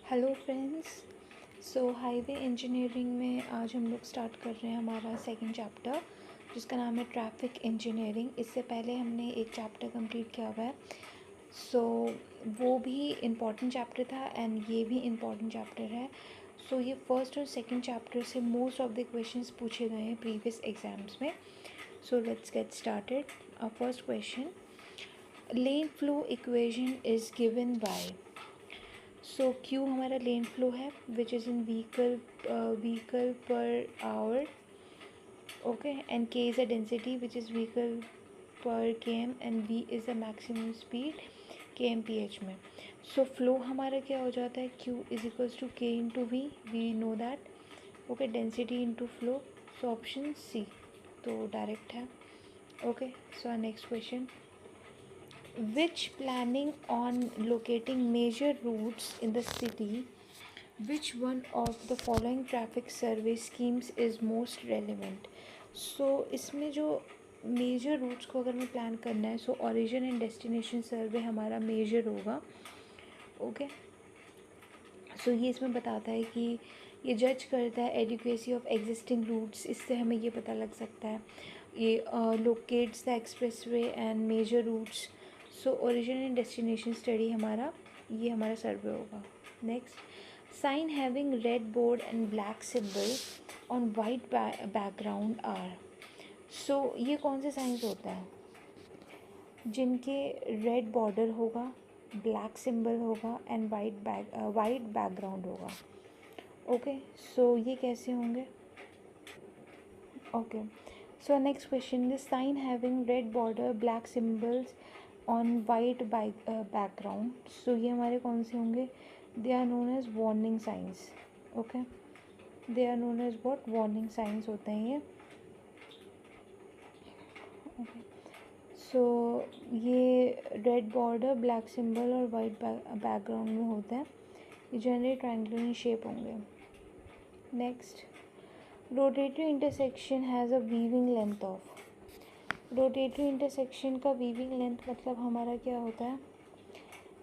Hello friends. So highway engineering में आज हम लोग स्टार्ट कर रहे हैं हमारा सेकंड चैप्टर, जिसका नाम है ट्रैफिक इंजीनियरिंग। इससे पहले हमने एक चैप्टर कंप्लीट किया हुआ है। सो वो भी इम्पॉर्टेंट चैप्टर था एंड ये भी इम्पॉर्टेंट चैप्टर है। सो ये फर्स्ट और सेकंड चैप्टर से मोस्ट ऑफ द क्वेश्चंस पूछे गए हैं प्रीवियस एग्जाम्स में। So let's get started. First question, lane flow equation is given by. So Q हमारा लेन फ्लो है which is in vehicle per our, okay, and K is a density which is vehicle पर km and V is a maximum speed kmph में। So flow हमारा क्या हो जाता है, Q is equals to K into V, we know that, okay, density into flow. So option C तो direct है। Okay, so next question, which planning on locating major routes in the city, which one of the following traffic survey schemes is most relevant? So इसमें जो major roots को अगर हमें plan करना है, सो origin and destination सर्वे हमारा major होगा। Okay, so ये इसमें बताता है कि ये जज करता है एडिक्वेसी ऑफ एग्जिस्टिंग रूट्स, इससे हमें ये पता लग सकता है। ये locates the expressway and major routes. So origin and destination study ये हमारा सर्वे होगा। Next, sign having red board and black symbol on white background are. So ये कौन से साइंस होता है जिनके रेड बॉर्डर होगा, ब्लैक सिंबल होगा एंड वाइट बैकग्राउंड होगा। ओके, सो ये कैसे होंगे? Okay, so next question, this sign having red border black symbols on white background, सो ये हमारे कौन से होंगे? They are known as warning signs. Okay, they are known as what? Warning signs होते हैं ये। ओके, सो ये रेड बॉर्डर ब्लैक सिंबल और वाइट बैकग्राउंड में होता है, ये जनरली ट्रायंगुलर इन शेप होंगे। Next, rotatory intersection has a weaving length of. Rotatory intersection का वीविंग लेंथ मतलब हमारा क्या होता है?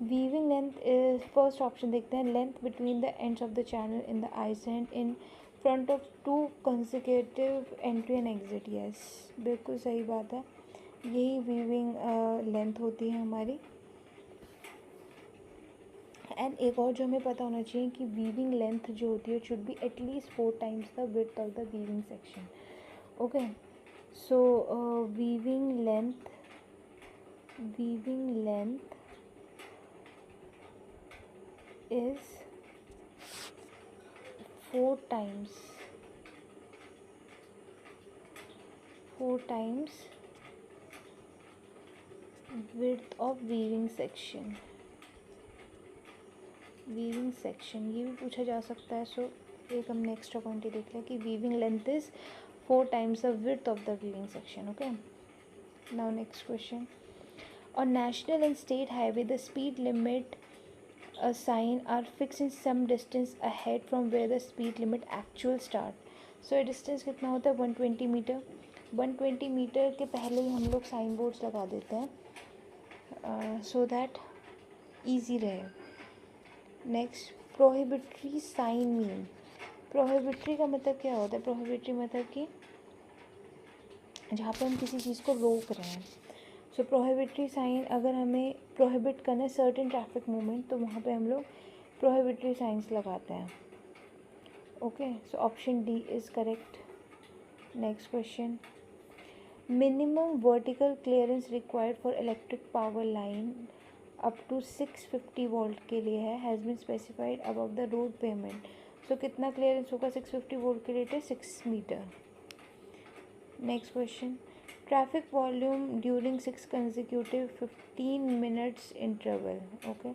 Weaving length is, first option देखते हैं, length between the ends of the channel in the ascent in front of two consecutive entry and exit. Yes, बिल्कुल सही बात है, यही वीविंग लेंथ होती है हमारी। एंड एक और जो हमें पता होना चाहिए कि वीविंग लेंथ जो होती है should be at least 4 times the width of the weaving section. Okay, so weaving length is 4 times width of weaving section। ये भी पूछा जा सकता है। सो एक हमने एक्स्ट्रा पॉइंट ही देख लिया कि weaving length is 4 times the width of the weaving section. Okay, now next question, on national and state highway the speed limit sign are fixed in some distance ahead from where the speed limit actual start। so distance कितना होता है? 120 metre. 120 metre के पहले ही हम लोग sign boards लगा देते हैं सो दैट ईजी रहे। Next, prohibitory sign mean. Prohibitory का मतलब क्या होता है? प्रोहिबिटरी मतलब कि जहाँ पर हम किसी चीज़ को रोक रहे हैं। सो प्रोहिबिटरी साइन, अगर हमें प्रोहिबिट करना है सर्टेन ट्रैफिक मूवमेंट, तो वहाँ पे हम लोग प्रोहिबिटरी साइंस लगाते हैं। Okay, so option D is correct. Next question, minimum vertical clearance required for electric power line up to 650 volt के लिए है, has been specified above the road pavement. So कितना क्लियरेंस होगा 650 वोल्ट के लिए? 6 metre. Next question, traffic volume during 6 consecutive 15 minutes interval. Okay,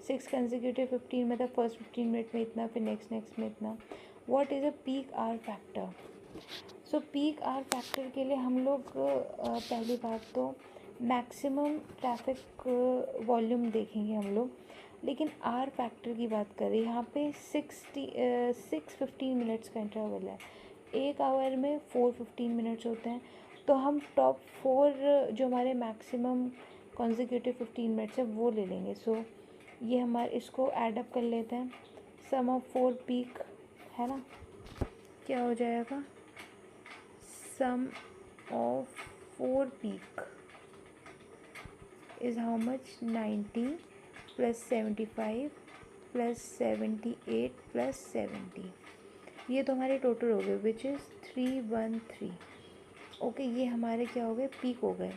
6 consecutive 15 मतलब first 15 minute में इतना, फिर नेक्स्ट में इतना। What is a peak hour factor? So peak hour factor के लिए हम लोग पहली बात तो मैक्सिमम ट्रैफिक वॉल्यूम देखेंगे हम लोग, लेकिन आवर फैक्टर की बात करें यहाँ पे 615 मिनट्स का इंटरवल है। एक आवर में 415 मिनट्स होते हैं, तो हम टॉप 4 जो हमारे मैक्सिमम कॉन्जिक्यूटिव 15 मिनट्स है वो ले लेंगे। सो ये हमारे इसको ऐड अप कर लेते हैं। सम ऑफ 4 पीक है ना, क्या हो जाएगा, sum of 4 peak is how much, 90 plus 75 plus 78 plus 70, ये तो हमारे टोटल हो गए विच इज़ 313। ओके, ये हमारे क्या हो गए, पीक हो गए,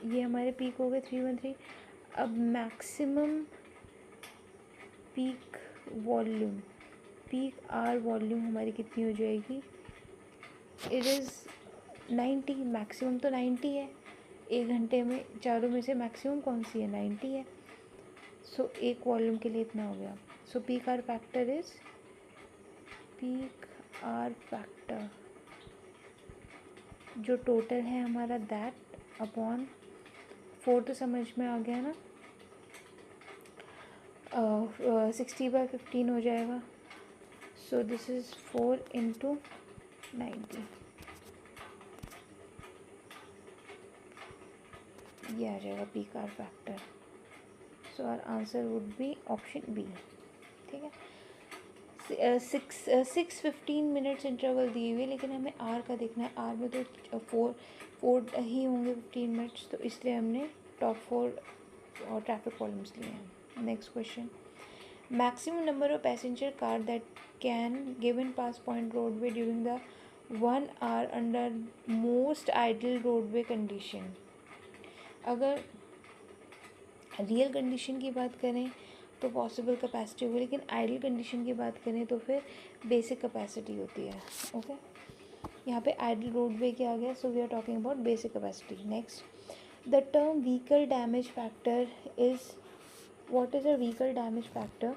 ये हमारे पीक हो गए 313। अब maximum peak volume, peak hour volume हमारी कितनी हो जाएगी, इट इज़ 90, मैक्सिमम तो 90 है, 1 घंटे में चारों में से मैक्सिमम कौन सी है, 90 है। सो एक वॉल्यूम के लिए इतना हो गया। So peak hour factor is, peak hour factor जो टोटल है हमारा दैट अपॉन 4 तो समझ में आ गया ना, 60/15 हो जाएगा। सो दिस इज़ 4 × 90, ये आ जाएगा peak hour factor. So our answer would be option B. ठीक है, 6-15 मिनट्स इंटरवल दिए हुए, लेकिन हमें आर का देखना है, आर में तो 4 ही होंगे 15 मिनट्स, तो इसलिए हमने टॉप 4 और ट्रैफिक वॉल्यूम्स लिए हैं। Next question, maximum number of passenger car that can given pass point roadway during the 1 hour under most ideal roadway condition. अगर रियल कंडीशन की बात करें तो पॉसिबल कैपेसिटी होगी, लेकिन आइडल कंडीशन की बात करें तो फिर बेसिक कैपेसिटी होती है। ओके, यहाँ पे आइडल रोडवे क्या आ गया, so we are talking about basic capacity. Next, the term vehicle damage factor is, what is a vehicle damage factor.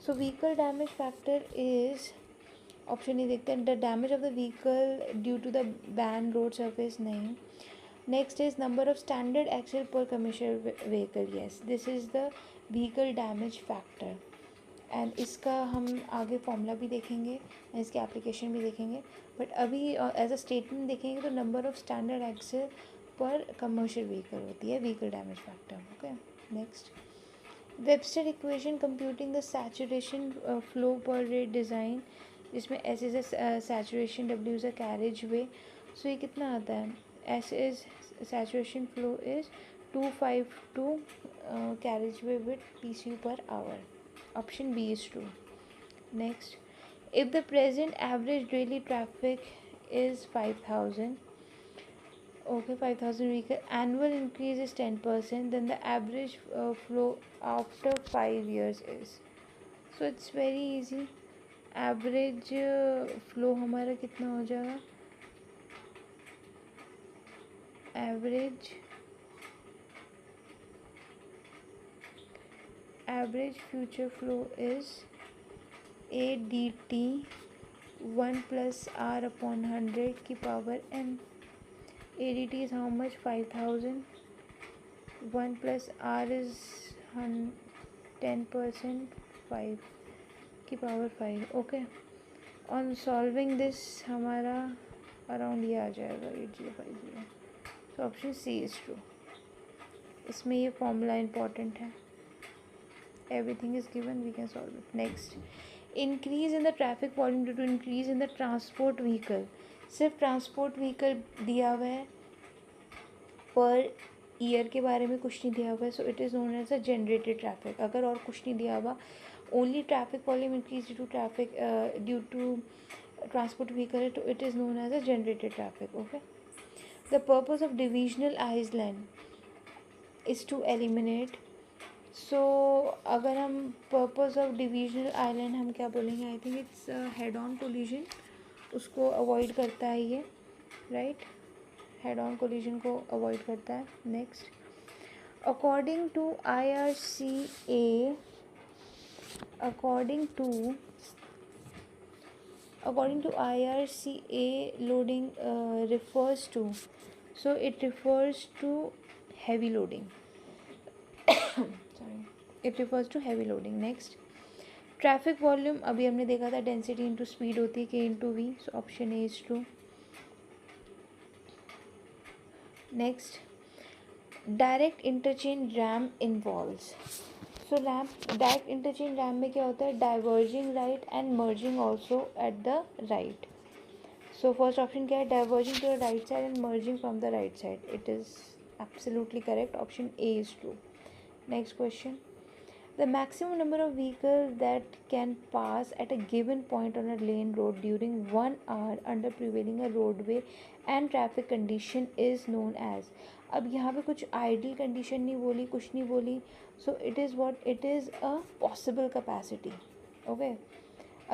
So vehicle damage factor is, option A देखते हैं, the damage of the vehicle due to the bad road surface, नहीं। Next is number of standard axle per commercial vehicle, yes this is the vehicle damage factor. And इसका हम आगे formula भी देखेंगे, इसकी application भी देखेंगे, बट अभी एज अ स्टेटमेंट देखेंगे तो number of standard axle per commercial vehicle होती है vehicle damage factor. Okay, next, Webster equation computing the saturation flow per rate design, जिसमें S is a saturation, W is a carriageway. सो ये कितना आता है, S is saturation flow is 252 carriageway with PCU per hour. Option B is true. Next, if the present average daily traffic is 5,000, okay, 5,000 vehicle, annual increase is 10%, then the average flow after 5 years is, so it's very easy, average flow हमारा कितना हो जाएगा, average future flow is ADT 1 plus R upon 100 की power n. ADT is how much, 5,000, 1 plus R is 10%, 5 की power 5. Okay, on solving this हमारा around ये आ जाएगा 8050। So option C is true. इसमें ये फॉर्मूला इम्पॉर्टेंट है, everything is given, we can solve it. Next, increase in the traffic volume due to increase in the transport vehicle, सिर्फ transport vehicle दिया हुआ है, पर ईयर के बारे में कुछ नहीं दिया हुआ है, so it is known as a generated traffic. अगर और कुछ नहीं दिया हुआ, only traffic volume increase due to traffic due to transport vehicle, तो it is known as a generated traffic. Okay, the purpose of divisional island is to eliminate, so अगर हम purpose of divisional island हम क्या बोलेंगे, I think it's head on collision, उसको avoid करता है ये, राइट, हेड ऑन कोलिजन को अवॉइड करता है। Next, according to IRCA, according to IRCA loading refers to, so it refers to heavy loading, sorry, it refers to heavy loading. Next, traffic volume अभी हमने देखा था डेंसिटी इंटू स्पीड होती है K into V, so option A is true. Next, direct interchange ramp involves, so ramp direct interchange ramp में क्या होता है, diverging right and merging also at the right. So first option क्या है, diverging to the right side and merging from the right side. It is absolutely correct. Option A is true. Next question. The maximum number of vehicles that can pass at a given point on a lane road during 1 hour under prevailing a roadway and traffic condition is known as. अब यहाँ पे कुछ ideal condition नहीं बोली, कुछ नहीं बोली. सो it is what, it is a possible capacity. Okay,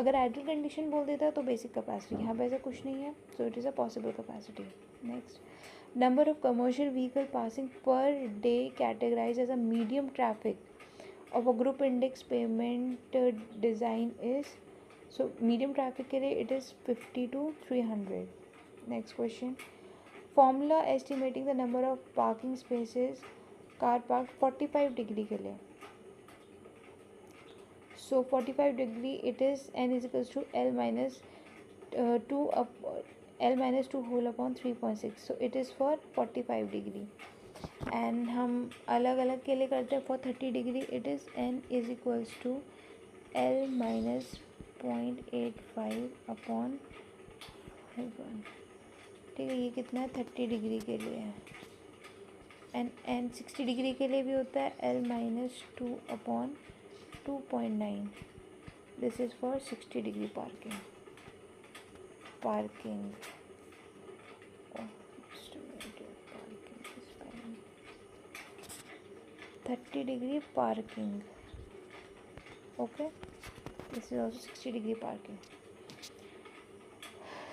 अगर आइडियल कंडीशन बोल देता तो बेसिक कैपेसिटी. यहाँ पे ऐसा कुछ नहीं है. So it is a possible capacity. Next, number of commercial vehicle passing per day categorized as a medium traffic of a group index payment design is. So medium traffic के लिए it is 50 to 300. Next question, formula estimating the number of parking spaces car parked 45 degree के लिए. So 45 degree it is n is equals to L minus 2 up L minus 2 whole upon 3.6. So it is for 45 degree. And हम अलग अलग के लिए करते हैं. For 30 degree it is n is equals to L minus 0.85 upon, ठीक है, ये कितना है, 30 डिग्री के लिए है. एंड 60 डिग्री के लिए भी होता है L minus 2 upon 2.9. This is for 60 degree parking. 30 degree parking. Okay, this is also 60 degree parking.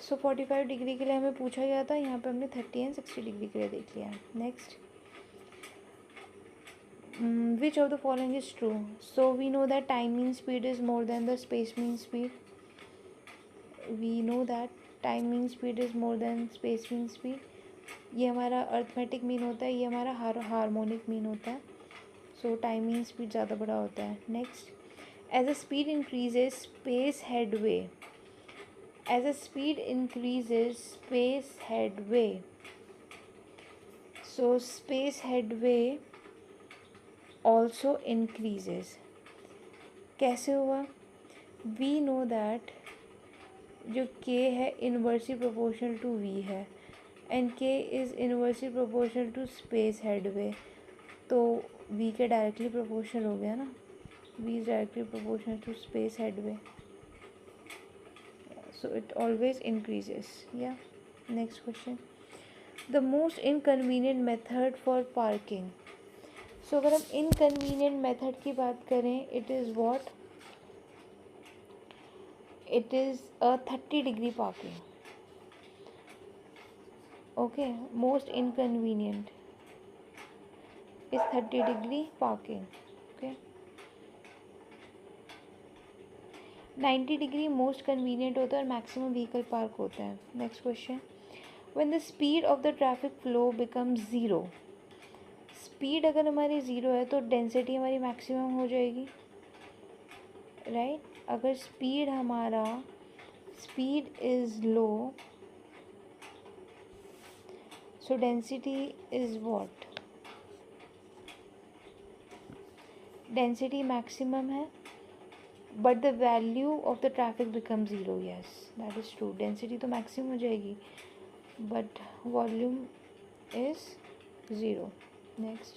So 45 degree के लिए हमें पूछा गया था, यहाँ पे हमने 30 एंड 60 डिग्री के लिए देख लिया. Next, which of the following is true? So we know that time mean speed is more than the space mean speed. We know that time mean speed is more than space mean speed. ये हमारा arithmetic mean होता है, ये हमारा harmonic mean होता है. सो time mean speed ज़्यादा बड़ा होता है. Next, as a speed increases space headway. As a speed increases space headway. So space headway also increases. कैसे हुआ? वी नो दैट जो k है इन्वर्सली प्रोपोर्शनल टू v है and k is inversely proportional to space headway. तो v के directly proportional हो गया ना. v is directly proportional to space headway. So it always increases. या next question, the most inconvenient method for parking. सो अगर हम inconvenient method की बात करें, it is what, it is a 30 degree parking. Okay, most inconvenient is 30 degree parking. Okay, 90 degree most convenient होता है और maximum vehicle park होता है. Next question, when the speed of the traffic flow becomes 0. speed अगर हमारी 0 है तो density हमारी maximum हो जाएगी, right? अगर स्पीड हमारा, speed is low, so density is what, density maximum है but the value of the traffic become 0. Yes, that is true. Density तो मैक्सिमम हो जाएगी but volume is 0. Next,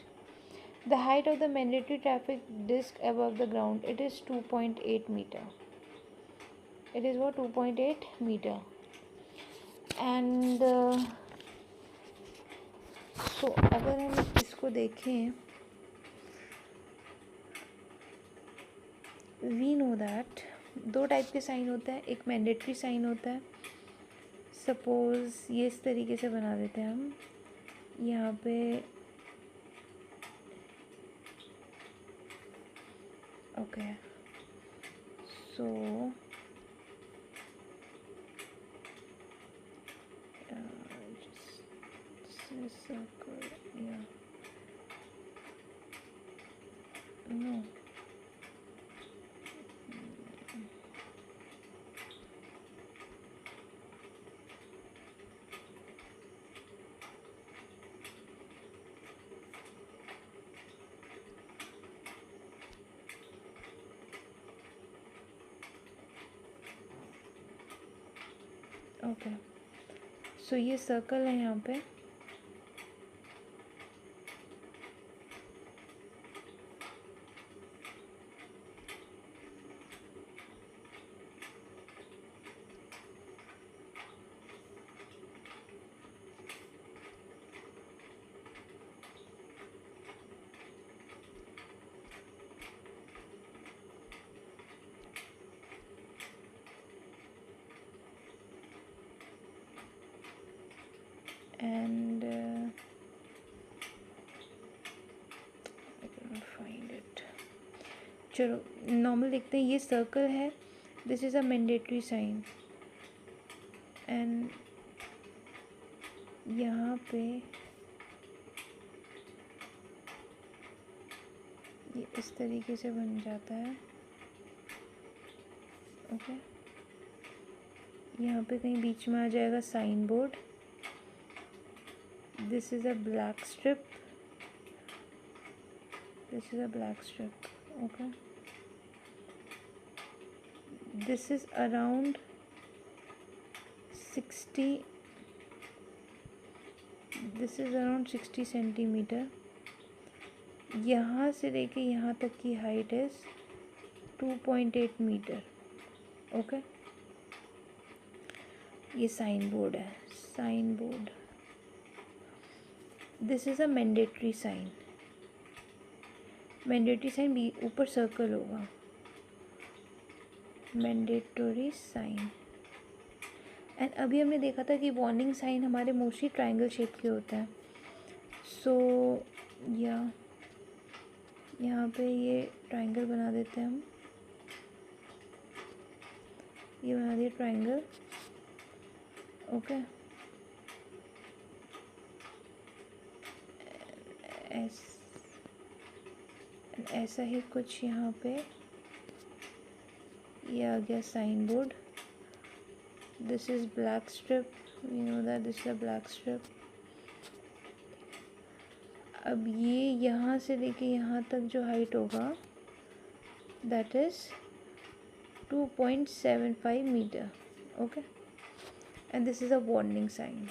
the height of the mandatory traffic disc above the ground, it is 2.8 meter. It is what, 2.8 meter. And so अगर हम इसको देखें, we know that दो type के sign होता है. एक मैंडेटरी साइन होता है. सपोज़ ये इस तरीके से बना देते हैं हम. यहाँ पे okay, so just this circle, yeah, no, okay, so ये सर्कल है यहाँ पे, एंड आई कैन नॉट फाइंड इट। चलो नॉर्मल देखते हैं, ये सर्कल है, this is a mandatory sign, and यहाँ पे ये इस तरीके से बन जाता है। ओके, यहाँ पे कहीं बीच में आ जाएगा sign board, this is a black strip, this is a black strip. Okay, this is around 60 centimetre. यहाँ से लेके यहाँ तक की हाइट इज़ 2.8 मीटर। ओके, ये साइन बोर्ड है, sign board, this is a mandatory sign. Mandatory sign भी ऊपर सर्कल होगा, मैंडेटरी साइन। एंड अभी हमने देखा था कि वार्निंग साइन हमारे मोस्टली ट्रायंगल शेप के होते हैं। सो यहाँ पे ये ट्रायंगल बना देते हैं हम, ये बना दिया ट्रायंगल। ओके, ऐसा ही कुछ यहाँ पे ये आ गया sign board, this is black strip, you know that this is a black strip. अब ये यहाँ से लेके यहाँ तक जो हाइट होगा that is 2.75 metre. Okay, and this is a warning sign.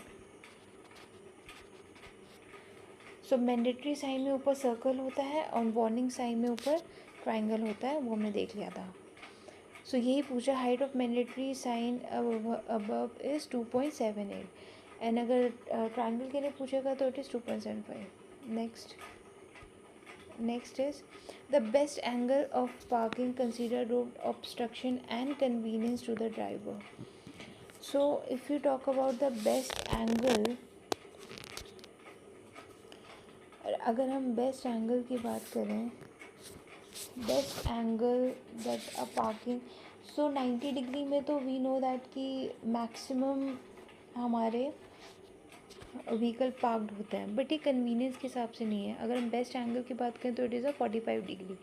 So mandatory sign में ऊपर सर्कल होता है और वार्निंग साइन में ऊपर ट्रायंगल होता है, वो हमने देख लिया था। सो यही पूछा, height of mandatory sign above is 2.78, and अगर ट्रायंगल के लिए पूछेगा तो it is 2.75। Next is the best angle of parking consider road obstruction and convenience to the driver. So if you talk about the best angle, अगर हम best angle की बात करें, best angle that a parking, so 90 degree में तो we know that कि maximum हमारे vehicle parked होते हैं, बट ये कन्वीनियंस के हिसाब से नहीं है। अगर हम बेस्ट एंगल की बात करें तो it is a 45 degree,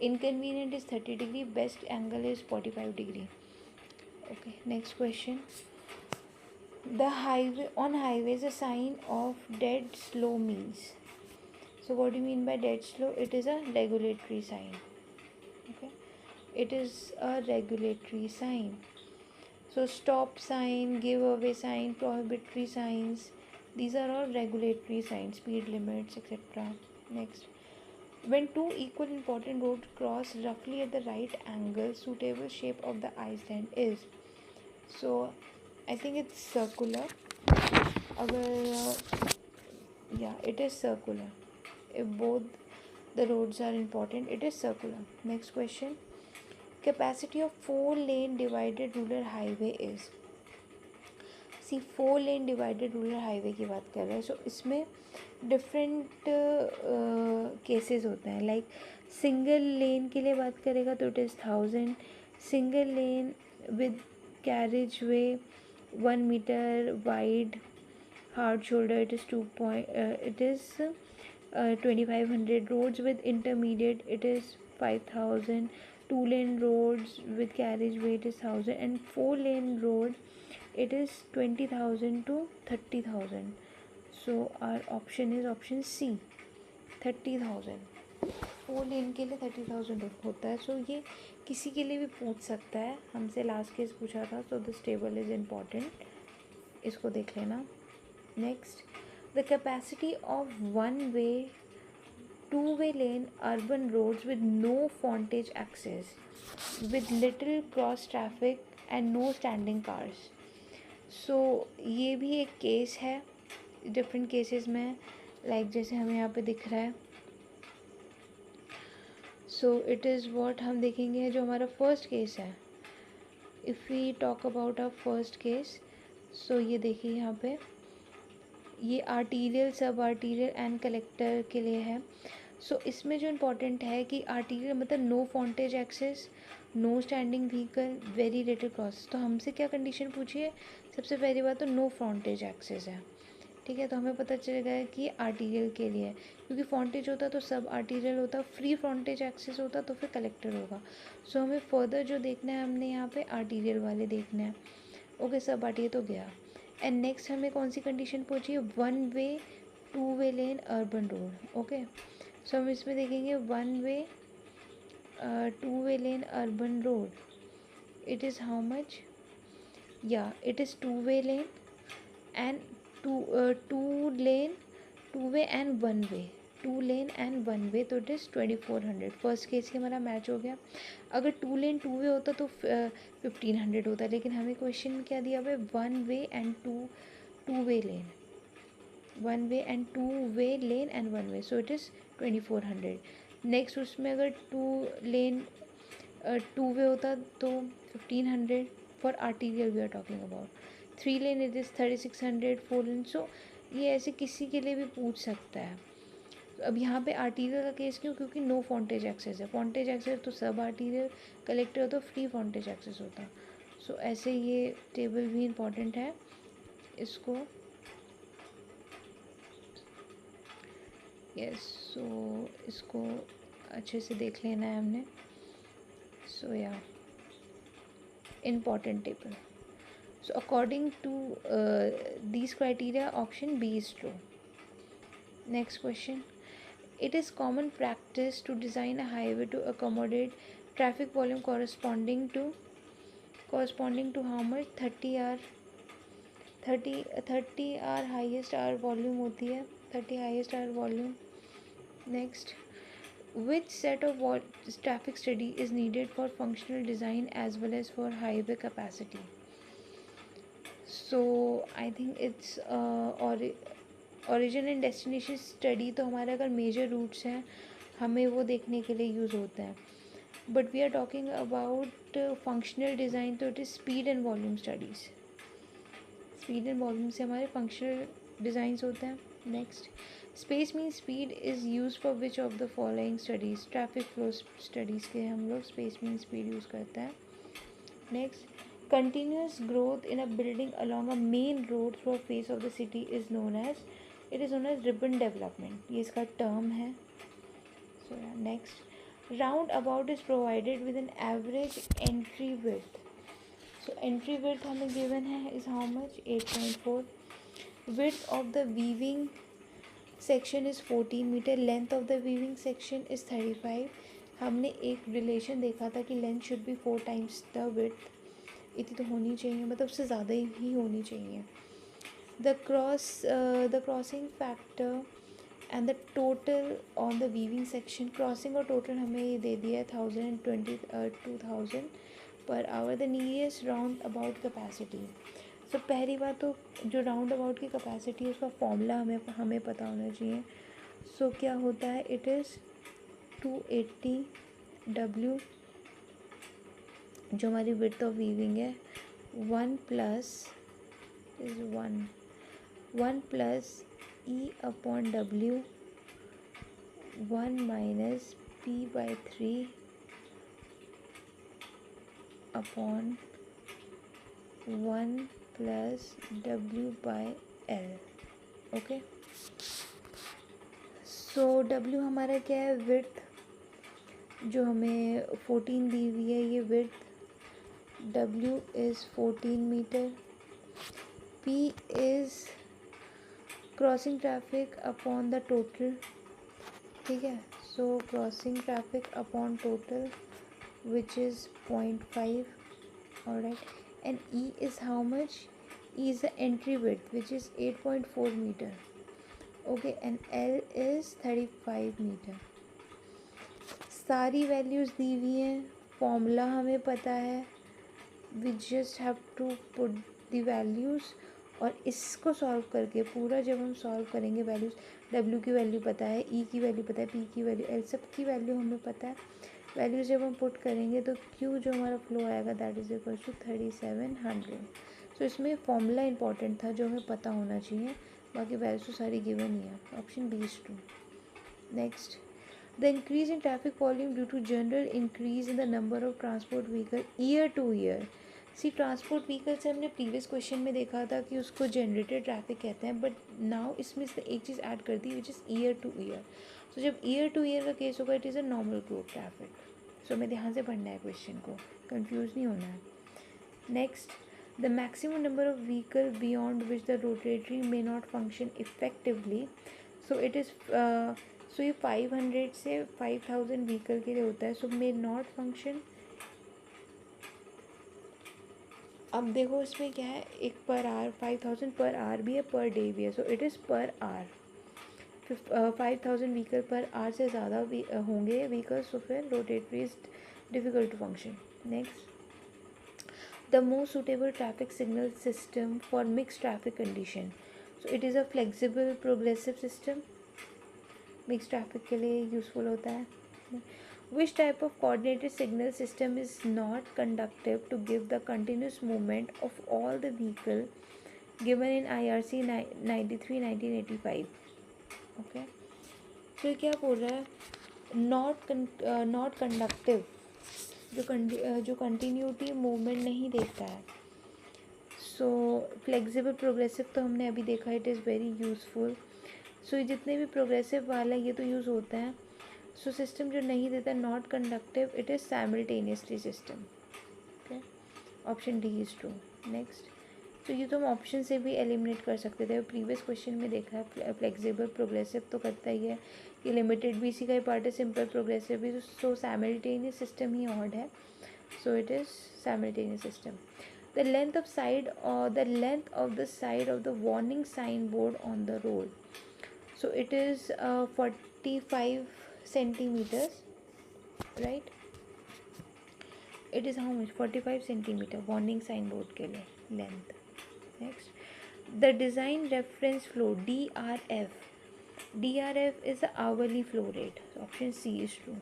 inconvenient is 30 degree, best angle is 45 degree. Okay, next question, the highway on highways a sign of dead slow means. So what do you mean by dead slow? It is a regulatory sign. Okay, it is a regulatory sign. So stop sign, give away sign, prohibitory signs, these are all regulatory signs, speed limits, etc. Next, when two equal important roads cross roughly at the right angle, suitable shape of the island is, so I think it's circular. Agar yeah, it is circular. If both the roads are important, it is circular. Next question, capacity of 4-lane divided rural highway is, see 4-lane divided rural highway की बात कर रहे हैं। सो इसमें different cases होते हैं, like single lane के लिए बात करेगा तो it is 1000, single lane with carriageway 1 metre wide hard shoulder it is 2500, roads with intermediate it is 5000, 2-lane roads with carriage weight is 1000, and 4-lane road it is 20,000 to 30,000. So our option is option C, 30,000। 4 लेन के लिए 30,000 होता है। सो ये किसी के लिए भी पूछ सकता है, हमसे लास्ट केस पूछा था, so this table is important. इसको देख लेना। Next, the capacity of one way two-way lane urban roads with no frontage access, with little cross traffic and no standing cars. So ये भी एक केस है, different cases में, like जैसे हमें यहाँ पे दिख रहा है। सो इट इज़ व्हाट हम देखेंगे जो हमारा फर्स्ट केस है। If we talk about our first case, so ये देखिए यहाँ पे ये आर्टीरियल, सब आर्टीरियल एंड कलेक्टर के लिए है। सो इसमें जो इम्पोर्टेंट है कि आर्टीरियल मतलब no frontage access, no standing vehicle, very little cross. तो हमसे क्या कंडीशन पूछी है? सबसे पहली बात तो नो फ्रंटेज एक्सेस है, ठीक है। तो हमें पता चलेगा कि आर्टीरियल के लिए है, क्योंकि फ्रंटेज होता तो सब आर्टीरियल होता, फ्री फ्रंटेज एक्सेस होता तो फिर कलेक्टर होगा। सो हमें फर्दर जो देखना है, हमने यहाँ पे आर्टीरियल वाले देखना है। ओके, सब आर्टीरियल तो गया। एंड नेक्स्ट हमें कौन सी कंडीशन पूछी है? One way two way lane urban road. Okay, so हम इसमें देखेंगे one way two way lane urban road, it is how much? या it is two way lane and two lane, two way and one way, two lane and one way, तो it is 2400। First case ही हमारा match हो गया। अगर two lane two way होता तो 1500 होता, लेकिन हमें क्वेश्चन क्या दिया हुआ है? One way and two way lane, one way and two way lane and one way, so it is 2400। Next उसमें अगर टू लेन टू वे होता तो 1500 for arterial we are talking about. Three lane it is 3600, four lane. So ये ऐसे किसी के लिए भी पूछ सकता है। अब यहाँ पे आर्टीरियल का केस क्यों? क्योंकि नो फ्रंटेज एक्सेस है। फ्रंटेज एक्सेस तो सब आर्टीरियल, कलेक्टर तो फ्री फ्रंटेज एक्सेस होता। सो ऐसे ये टेबल भी इम्पॉर्टेंट है, इसको यस, सो इसको अच्छे से देख लेना है हमने। सो या important table. So according to these criteria option B is true. Next question, it is common practice to design a highway to accommodate traffic volume corresponding to how much? 30 hour highest hour volume होती है, 30 हाईएस्ट hour volume. Next, which set of traffic study is needed for functional design as well as for highway capacity? So I think it's origin and destination study। तो हमारे अगर major roots हैं हमें वो देखने के लिए यूज़ होता है, but we are talking about functional design, तो it is speed and volume studies. Speed and volume से हमारे फंक्शनल डिज़ाइंस होते हैं। Next, space mean speed is use for which of the following studies? Traffic flow studies के हम लोग space mean speed use करते हैं। Next, continuous growth in a building along a main road through a face of the city is known as, it is known as ribbon development, ये इसका term है। So next, roundabout is provided with an average entry width. So entry width हमें given है is how much? 8.4। Width of the weaving section is 14 metre, length of the weaving section is 35। हमने एक relation देखा था कि length should be 4 times the width, इतनी तो होनी चाहिए, मतलब उससे ज़्यादा ही होनी चाहिए। The crossing factor and the total on the weaving section, crossing और टोटल हमें ये दे दिया है 2000 per hour. The nearest round about capacity. तो पहली बात तो जो राउंड अबाउट की कैपेसिटी है उसका फॉर्मूला हमें पता होना चाहिए। सो क्या होता है? इट इज़ 280 W, जो हमारी विड्थ ऑफ वीविंग है, 1 plus E upon W, 1 minus P/3 upon 1 plus W/L। Okay, so W हमारा क्या है? विड्थ, जो हमें 14 दी हुई है, ये width W is 14 metre. P is crossing traffic upon the total, ठीक है। So crossing traffic upon total which is 0.5, alright. And E is how much? is the entry width which is 8.4 meter. Okay, and L is 35 meter. सारी values दी हुई हैं, formula हमें पता है, we just have to put the values, और इसको solve करके पूरा जब हम सॉल्व करेंगे वैल्यूज़, W की वैल्यू पता है, E की वैल्यू पता है, P की वैल्यू, L सब की वैल्यू हमें पता है, वैल्यूज़ जब हम पुट करेंगे तो Q जो हमारा फ्लो आएगा दैट इज़ इक्वल टू 3700. सो इसमें फॉर्मूला इंपॉर्टेंट था जो हमें पता होना चाहिए, बाकी वैल्यूज तो सारी गिवन ही है. Option B is true. Next, the increase in traffic volume due to general increase in the number of transport vehicle year to year. C transport vehicle से हमने प्रीवियस क्वेश्चन में देखा था कि उसको जनरेटेड ट्रैफिक कहते हैं, बट नाउ इसमें से एक चीज़ ऐड कर दी which is year to year. तो जब ईयर टू ईयर का केस होगा it is a normal growth traffic. So हमें ध्यान से पढ़ना है क्वेश्चन को, कंफ्यूज नहीं होना है. Next, the maximum number of vehicle beyond which the rotatory may not function effectively, so it is so ये 500 से 5000 व्हीकल के लिए होता है. सो मे नॉट फंक्शन. अब देखो इसमें क्या है, एक पर आवर 5000 पर आवर भी है, पर डे भी है, so it is per hour. 5000 vehicle per hour से ज़्यादा होंगे व्हीकल्स, तो फिर rotatory is difficult to function. Next, the most suitable traffic signal system for mixed traffic condition, so it is a flexible progressive system. mixed traffic के लिए useful होता है. which type of coordinated signal system is not conductive to give the continuous movement of all the vehicle given in IRC 93 1985. okay, so ये क्या बोल रहा है, not conductive, जो कंटिन्यूटी मूवमेंट नहीं देखता है. सो फ्लेक्सिबल प्रोग्रेसिव तो हमने अभी देखा, इट इज़ वेरी यूज़फुल. सो ये जितने भी प्रोग्रेसिव वाला ये तो यूज़ होता है. सो सिस्टम जो नहीं देता not conductive, it is simultaneously system. Okay, option D is true. Next, तो ये तो हम ऑप्शन से भी एलिमिनेट कर सकते थे, प्रीवियस क्वेश्चन में देखा है फ्लेक्सिबल प्रोग्रेसिव तो करता ही है, ये लिमिटेड भी इसी का ही पार्ट है, सिंपल प्रोग्रेसिव भी. सो साइमल्टेनियस सिस्टम ही ऑड है, so it is simultaneous system. The length of the side of the warning sign board on the road, so it is 45 centimetres, right. It is how much, 45 centimetre warning sign board के लिए length. Next, the design reference flow DRF is the hourly flow rate. So option C is true.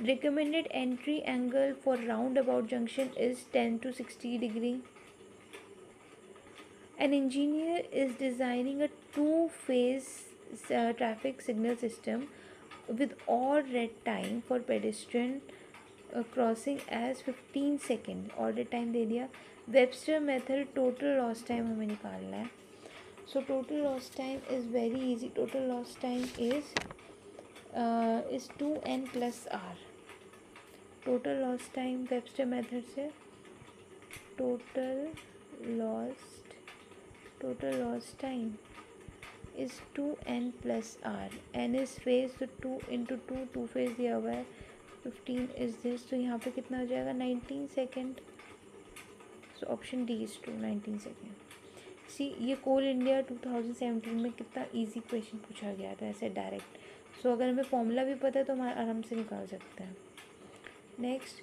Recommended entry angle for roundabout junction is 10 to 60 degree. An engineer is designing a two-phase traffic signal system with odd red time for pedestrian crossing as 15 second. All red time दे दिया. Webster method total lost time हमें निकालना है. So total lost time is very easy. Total lost time is 2n + r. Total lost time Webster method से total lost time is 2n + r. n is phase, तो 2 × 2 2 phase दिया हुआ है, 15 is this, तो यहाँ पे कितना हो जाएगा 19 second. So option D is true, 19 second. See, ये कोल इंडिया 2017 में कितना इजी क्वेश्चन पूछा गया था ऐसे डायरेक्ट. सो अगर हमें फॉर्मूला भी पता है तो हम आराम से निकाल सकते हैं. नेक्स्ट,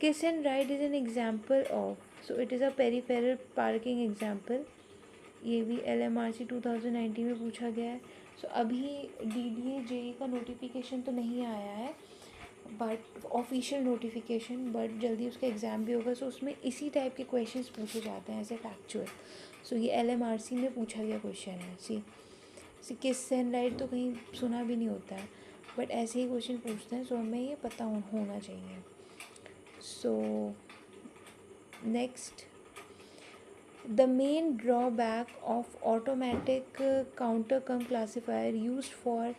किस and ride is an example of, so it is a peripheral parking example. ये भी LMRC 2019 में पूछा गया है. सो अभी DDA JEE का नोटिफिकेशन तो नहीं आया है, बट ऑफिशियल नोटिफिकेशन, बट जल्दी उसका एग्ज़ाम भी होगा. सो उसमें इसी टाइप के क्वेश्चंस पूछे जाते हैं एज ए फैक्चुअल. सो ये LMRC में पूछा गया क्वेश्चन है. सी किस एंड राइड तो कहीं सुना भी नहीं होता है, बट ऐसे ही क्वेश्चन पूछते हैं. सो हमें ये पता होना चाहिए. So next, the main drawback of automatic counter come classifier used for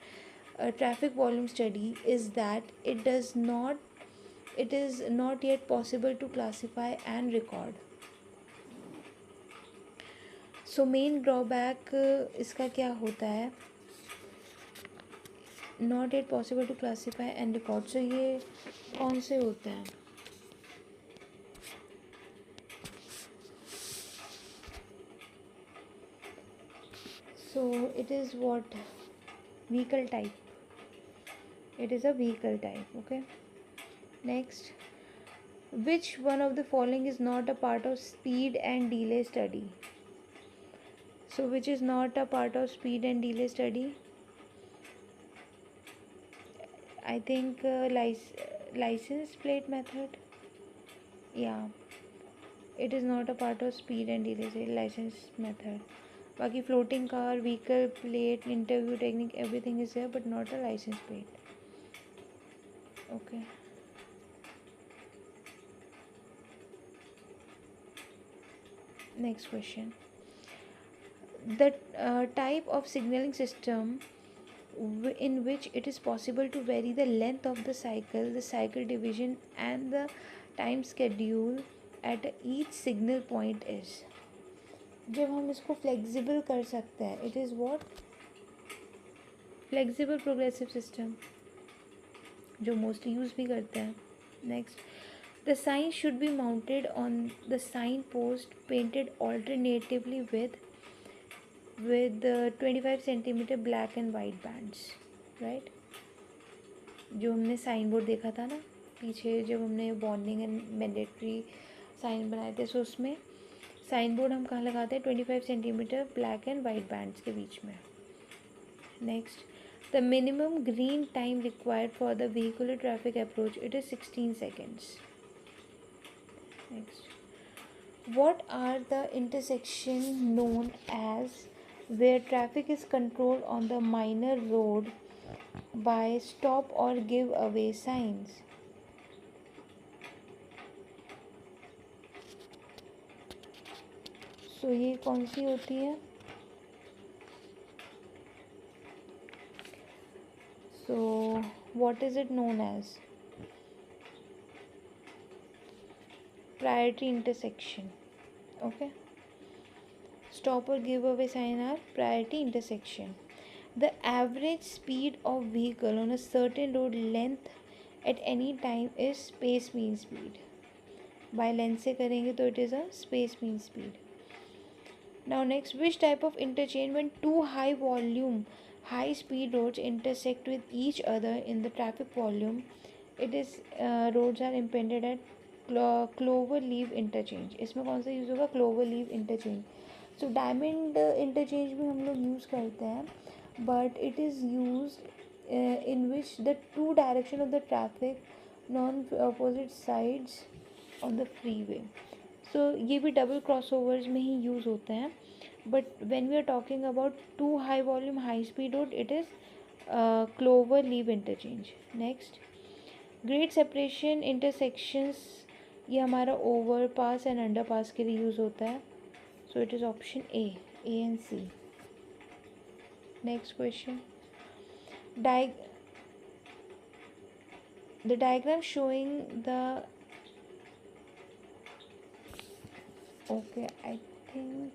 traffic volume study is that it is not yet possible to classify and record. So main drawback इसका क्या होता है, not yet possible to classify and record. so ये कौन से होते हैं, So it is what? Vehicle type. It is a vehicle type. Okay. Next, which one of the following is not a part of speed and delay study? So which is not a part of speed and delay study? I think license plate method. Yeah, it is not a part of speed and delay study, license method. बाकी floating car, vehicle plate, interview technique, everything is there, but not a license plate. Okay. Next question. The type of signaling system in which it is possible to vary the length of the cycle division, and the time schedule at each signal point is. जब हम इसको flexible कर सकते हैं, it is what? Flexible progressive system, जो mostly use भी करते हैं. Next, the sign should be mounted on the sign post painted alternatively with 25 centimetre black and white bands. Right, जो हमने साइन बोर्ड देखा था ना पीछे, जब हमने बॉन्डिंग एंड मैंडेटरी साइन बनाए थे, सो उसमें साइन बोर्ड हम कहाँ लगाते हैं? 25 centimetre black and white bands के बीच में. Next, the minimum green time required for the vehicular traffic approach, it is 16 seconds. Next, what are the intersection known as where traffic is controlled on the minor road by stop or give away signs? So ये कौन सी होती है? So what is it known as? Priority intersection. Okay. Stop or give away sign are priority intersection. The average speed of vehicle on a certain road length at any time is space mean speed. By length से करेंगे तो it is a space mean speed. Now next, which type of interchange when two high volume high speed roads intersect with each other in the traffic volume, it is roads are impeded at clover leaf interchange. इसमें कौन सा use होगा? clover leaf interchange. So diamond interchange भी हम लोग use करते हैं, but it is used in which the two direction of the traffic non opposite sides on the freeway. So ये भी डबल क्रॉसओवर्स में ही यूज़ होते हैं, but when we are talking about to high volume high speed road, it is cloverleaf interchange. Next, grade separation intersections, ये हमारा overpass and underpass के लिए use होता है. So it is option A and C. Next question, the diagram showing the okay I think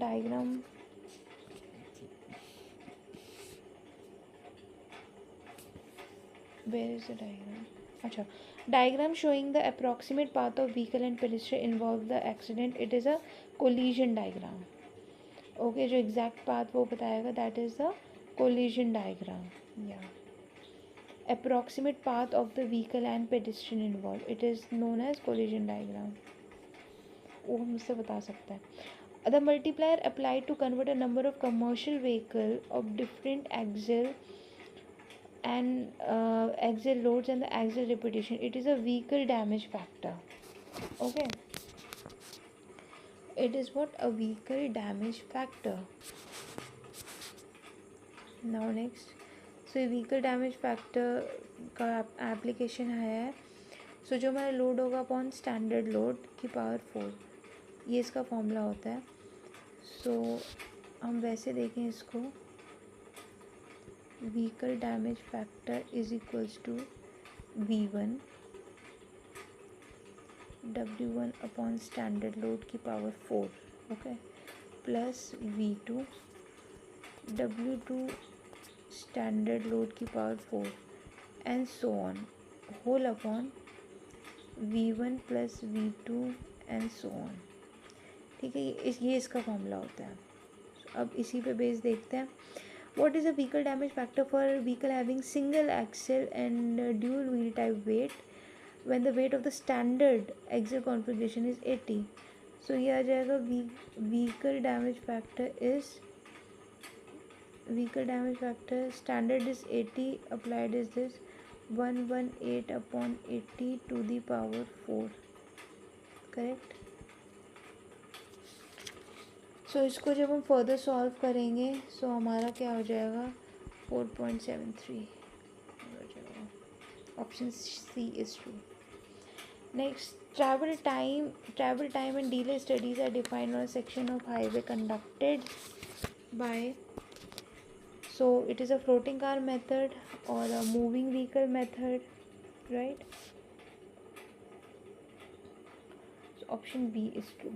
diagram where is the diagram? अच्छा, diagram showing the approximate path of vehicle and pedestrian involved the accident, it is a collision diagram. Okay, जो exact path वो बताएगा, that is the collision diagram. Yeah, approximate path of the vehicle and pedestrian involved, it is known as collision diagram. वो हमसे बता सकता है. The multiplier applied to convert a number of commercial vehicle of different axle and axle loads and the axle repetition, it is a vehicle damage factor. Okay, it is what? A vehicle damage factor. Now next, so vehicle damage factor का application है. सो जो हमारा load होगा upon standard load की power 4, ये इसका formula होता है. सो हम वैसे देखें इसको, vehicle damage factor is equals to V1 W1 upon standard load की power 4, okay, plus V2 W2 standard load की power 4 and so on, whole upon V1 plus V2 and so on. ठीक है, ये इसका फॉर्मूला होता है। अब इसी पे बेस देखते हैं। What is a vehicle damage factor for vehicle having single axle and dual wheel type weight when the weight of the standard axle configuration is 80। So ये आ जाएगा vehicle damage factor standard is 80, applied is this 118/80 to the power 4, correct. So इसको जब हम further solve करेंगे सो हमारा क्या हो जाएगा 4.73 हो जाएगा। Option C is true. Next, travel time and delay studies are defined on a section of highway conducted by, so it is a floating car method or a moving vehicle method, right? So option B is true.